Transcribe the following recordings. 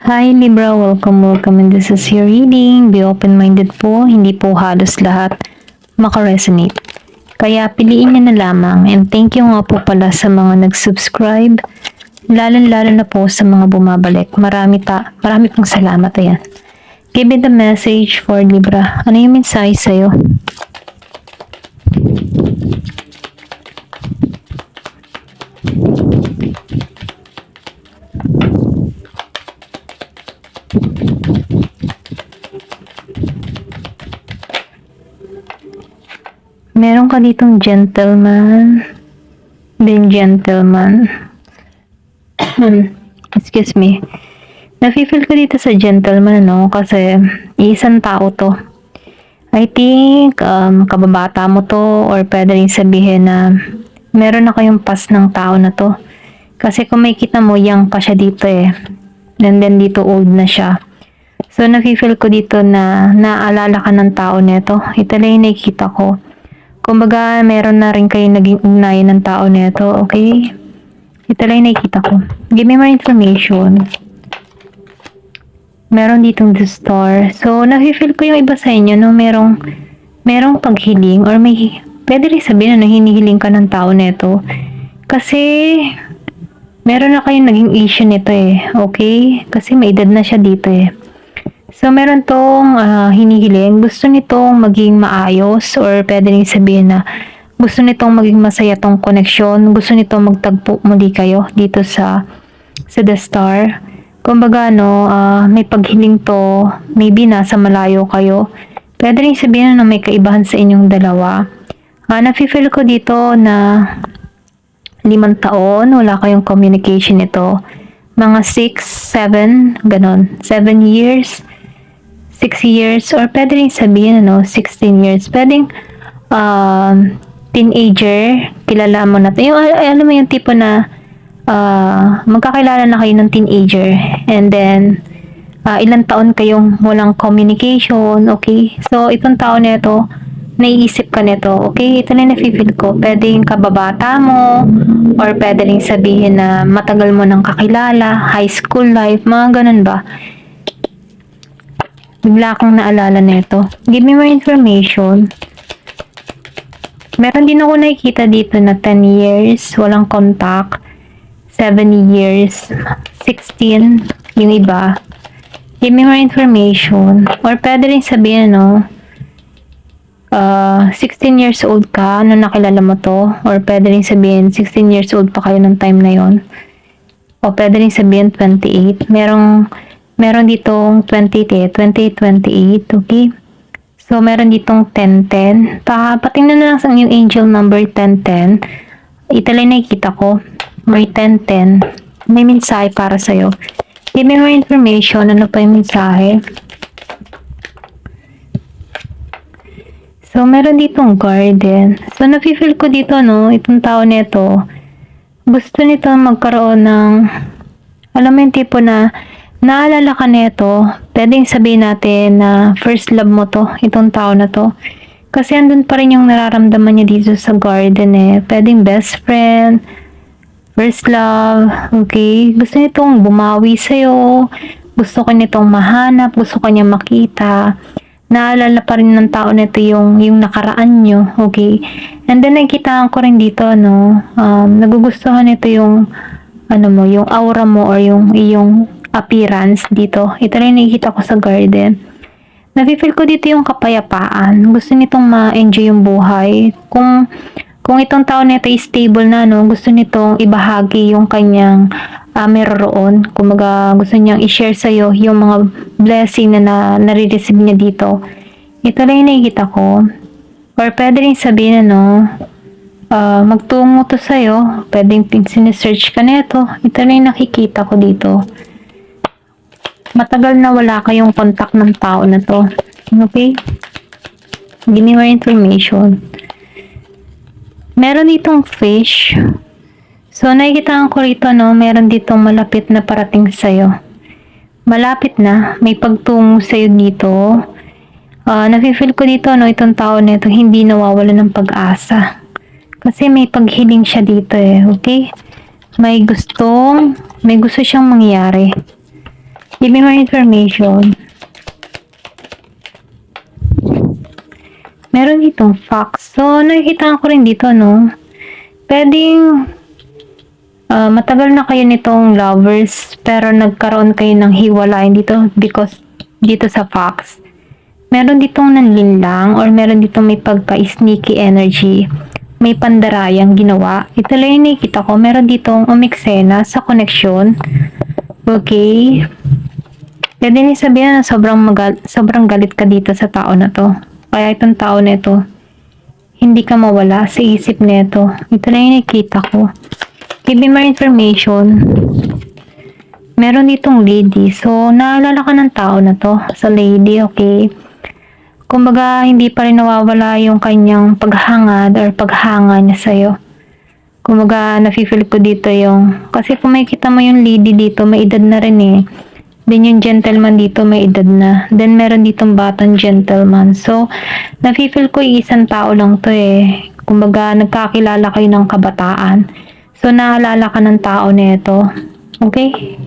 Hi Libra, welcome and this is your reading. Be open-minded po, hindi po halos lahat makaresonate. Kaya piliin niyo na lamang and thank you nga po pala sa mga nag-subscribe, lalo na po sa mga bumabalik. Marami pong salamat. Ayan. Give me the message for Libra. Ano yung mensahe sa'yo? Meron ka ditong gentleman. Excuse me. Nafe-feel ko dito sa gentleman, kasi isang tao to. I think, kababata mo to or pwede rin sabihin na meron na kayong past ng tao na to. Kasi kung may kita mo, young pa siya dito And then dito old na siya. So, nafe-feel ko dito na naalala ka ng tao nito. Ito lang yung nakikita ko. Kumbaga, meron na rin kayo naging ugnayan ng tao nito, okay? Ito lang yung nakikita ko. Give me more information. Meron ditong the star. So, nafe-feel ko yung iba sa inyo, merong paghiling or pwede rin sabihin na hinihiling ka ng tao nito. Kasi, meron na kayong naging issue nito okay? Kasi may edad na siya dito So, meron tong hinihiling. Gusto nitong maging maayos or pwede rin sabihin na gusto nitong maging masaya tong connection. Gusto nitong magtagpo muli kayo dito sa The Star. Kumbaga, may paghiling to. Maybe nasa malayo kayo. Pwede rin sabihin na may kaibahan sa inyong dalawa. Nafe-feel ko dito na 5 taon, wala kayong communication ito. Mga 6, 7, ganon. 7 years. 6 years, or pwede rin sabihin, 16 years. Pwedeng, teenager, kilala mo na. Yung, alam mo yung tipo na, magkakilala na kayo ng teenager. And then, ilang taon kayong walang communication, okay? So, itong tao na ito, naiisip ka nito, okay? Ito na nafe-feel ko. Pwedeng kababata mo, or pwede rin sabihin na matagal mo nang kakilala, high school life, mga ganun ba? Bigla akong naalala nito. Give me more information. Meron din ako nakikita dito na 10 years, walang contact. 7 years, 16, yung iba. Give me more information. Or pwede rin sabihin, 16 years old ka, nakilala mo to. Or pwede rin sabihin, 16 years old pa kayo ng time na yon. O pwede rin sabihin, 28. Meron ditong 28, 28, okay? So, meron ditong 1010. Patingnan na lang sa yung angel number 1010. Ito lang nakikita ko. May 1010. May mensahe para sa'yo. Give me more information. Ano pa yung mensahe? So, meron ditong garden. So, nafe-feel ko dito, itong tao nito, gusto nito magkaroon ng, alam mo yung tipo na, naalala ka nito, pwedeng sabihin natin na first love mo to, itong tao na to. Kasi andun pa rin yung nararamdaman niya dito sa garden Pwedeng best friend, first love, okay? Gusto nitong bumawi sa'yo, gusto ko nitong mahanap, gusto ko niya makita. Naalala pa rin ng tao nito yung nakaraan nyo, okay? And then nakikita ko rin dito, nagugustuhan nito yung, yung aura mo or yung iyong appearance dito. Ito rin nakikita ko sa garden. Nafe-feel ko dito yung kapayapaan. Gusto nitong ma-enjoy yung buhay. Kung itong tao nito is stable na, gusto nitong ibahagi yung kanyang meron. Kumaga, gusto niyang i-share sa'yo yung mga blessing na nare-receive niya dito. Ito lang yung nakikita ko. Or pwede rin sabihin, magtungo to sa'yo. Pwedeng sinesearch ka nito. Ito lang yung nakikita ko dito. Matagal na wala kayong contact ng tao na to. Okay? Give me more information. Meron ditong fish. So, nakikita ko rito, meron ditong malapit na parating sa'yo. Malapit na. May pagtungo sa'yo dito. Nafe-feel ko dito, itong tao na ito, hindi nawawala ng pag-asa. Kasi may paghiling siya dito okay? May gusto siyang mangyari. Give me more information. Meron ditong facts. So, nakikita ko rin dito, no? Pwedeng matagal na kayo nitong lovers pero nagkaroon kayo ng hiwalayan dito because dito sa facts. Meron ditong nanlinlang or meron ditong may pagka-sneaky energy. May pandarayang ginawa. Ito lang yung nakikita ko. Meron ditong umiksena sa connection. Okay. Pwede niyo sabihin na sobrang galit ka dito sa tao na to. Kaya itong tao na ito, hindi ka mawala sa isip nito. Ito lang yung nakikita ko. Give me more information. Meron ditong lady. So, naalala ka ng tao na to sa lady, okay? Kumbaga, hindi pa rin nawawala yung kanyang paghangad or paghanga niya sa'yo. Kumbaga, nafe-feel ko dito yung, kasi kung makikita mo yung lady dito, may edad na rin eh. Then yung gentleman dito, may edad na. Then meron ditong batang gentleman. So, nafe-feel ko isang tao lang to eh. Kumbaga, nagkakilala kayo ng kabataan. So, naalala ka ng tao nito. Okay?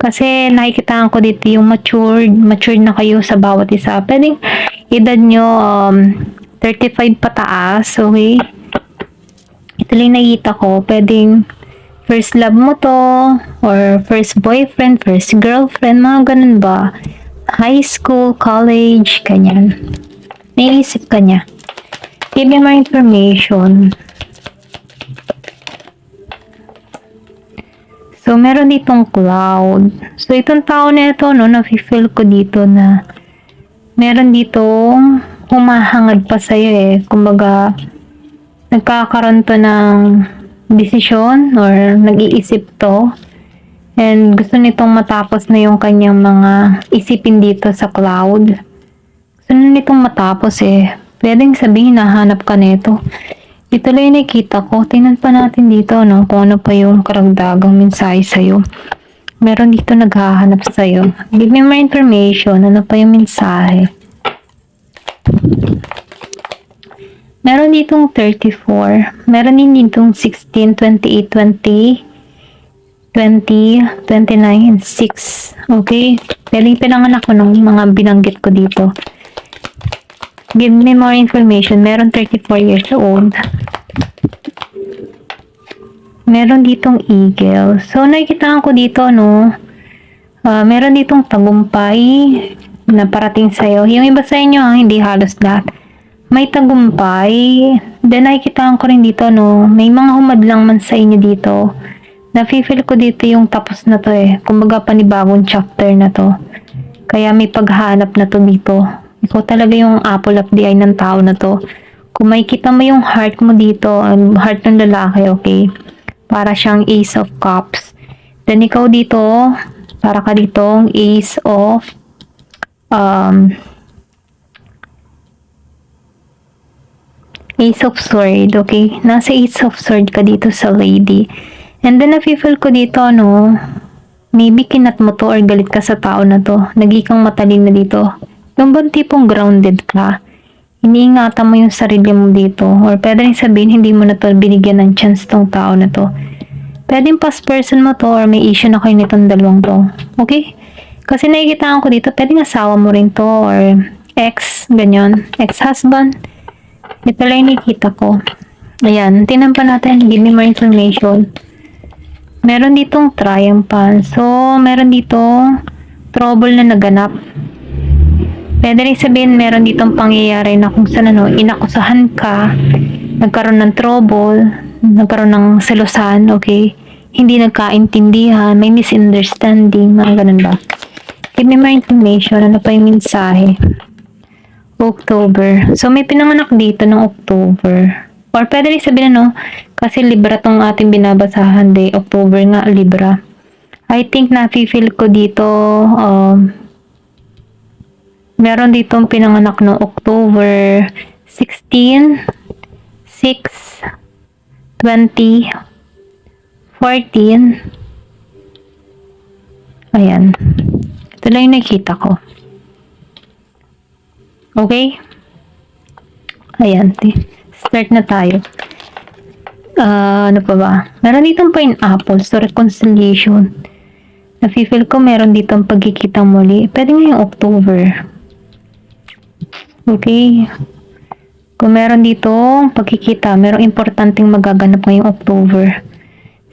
Kasi nakikitaan ko dito yung matured na kayo sa bawat isa. Pwedeng edad nyo 35 pataas, okay? Ito lang nakita ko. Pwedeng first love mo to, or first boyfriend, first girlfriend, mga ganun ba? High school, college, kanyan. Naisip ka niya. Give me more information. So, meron ditong cloud. So, itong tao na ito, no, nafe-feel ko dito na meron ditong humahangad pa sa'yo eh. Kumbaga, nagkakaroon to ng desisyon or nag-iisip to. And gusto nitong matapos na yung kanyang mga isipin dito sa cloud. Gusto nitong matapos eh. Pwedeng sabihin na hanap ka nito. Ito lang yung nakikita ko. Tingnan pa natin dito, no? Kung ano pa yung karagdagang mensahe sa'yo. Meron dito naghahanap sa'yo. Give me more information. Ano pa yung mensahe? Meron ditong 34. Meron din ditong 16, 28, 20, 20, 29, and 6. Okay? Pwedeng pinanganak ko ng mga binanggit ko dito. Give me more information. Meron 34 years old. Meron ditong eagle. So, nakikita ko dito, no? Meron ditong tagumpay na parating sa'yo. Yung iba sa inyo, hindi halos lahat. May tagumpay. Then, nakikita ko rin dito, no? May mga humadlang man sa inyo dito. Nafe-feel ko dito yung tapos na to eh. Kumbaga, panibagong chapter na to. Kaya may paghanap na to dito. Ikaw talaga yung apple of the eye ng tao na to. Kung makikita mo yung heart mo dito, heart ng lalaki, okay? Para siyang ace of cups. Then ikaw dito, para ka ditong ace of sword, okay? Nasa ace of sword ka dito sa lady. And then nafe-feel ko dito, no? Maybe kinat mo to or galit ka sa tao na to. Nagikang matalino dito. Yung bang tipong grounded ka, iniingatan mo yung sarili mo dito. Or pwede rin sabihin, hindi mo na to binigyan ng chance tong tao na to. Pwedeng past person mo to or may issue na kayo nitong dalawang to. Okay? Kasi nakikita ko dito, pwedeng asawa mo rin to or ex, ganyan. Ex-husband. Ito lang yung nakikita ko. Ayan, tingnan pa natin. Give me more information. Meron ditong triumphant. So, meron ditong trouble na naganap. Pwede rin sabihin, meron ditong pangyayari na kung saan inakusahan ka, nagkaroon ng trouble, nagkaroon ng selosan, okay? Hindi nagkaintindihan, may misunderstanding, mga ganun ba? Give me more information, ano pa yung mensahe? October. So, may pinanganak dito ng October. Or pwede rin sabihin, kasi Libra tong ating binabasahan day, October nga, Libra. I think nafe-feel ko dito, meron ditong pinanganak no October 16, 6, 20, 14. Ayan. Ito lang yung nakikita ko. Okay? Ayan. Start na tayo. Ano pa ba? Meron ditong pineapple. So, reconciliation. Nafe-feel ko meron dito ang pagkikita muli. Pwede ngayong October. Okay. Kung meron dito pagkikita, merong importanteng magaganap ngayong October.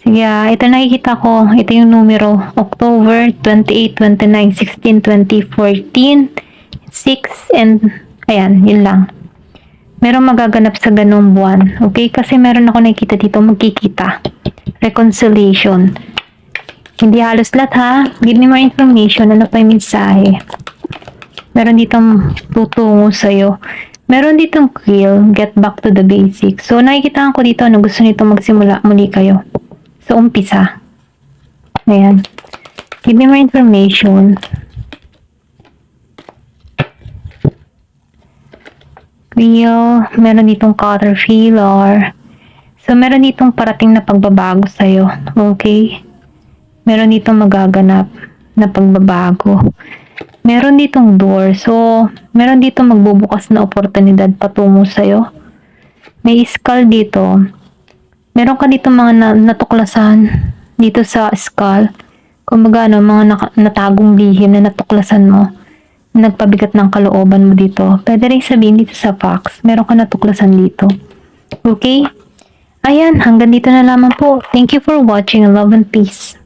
Sige, ito nakikita ko. Ito yung numero. October 28, 29, 16, 20, 14, 6, and ayan, yun lang. Merong magaganap sa ganung buwan. Okay? Kasi meron ako nakikita dito magkikita. Reconciliation. Hindi halos lahat ha. Give me more information. Ano pa yung mensahe? Meron ditong tutungo sa'yo. Meron ditong quill. Get back to the basics. So, nakikita ko dito na gusto nito magsimula muli kayo. So, umpisa. Ayan. Give me more information. Quill. Meron ditong caterpillar. So, meron ditong parating na pagbabago sa'yo. Okay? Meron ditong magaganap na pagbabago. Meron ditong door. So, meron ditong magbubukas na oportunidad patungo sa'yo. May skull dito. Meron ka dito mga natuklasan dito sa skull. Kumbaga, mga natagong lihim na natuklasan mo. Nagpabigat ng kalooban mo dito. Pwede rin sabihin dito sa facts. Meron ka natuklasan dito. Okay? Ayan, hanggang dito na lamang po. Thank you for watching. Love and peace.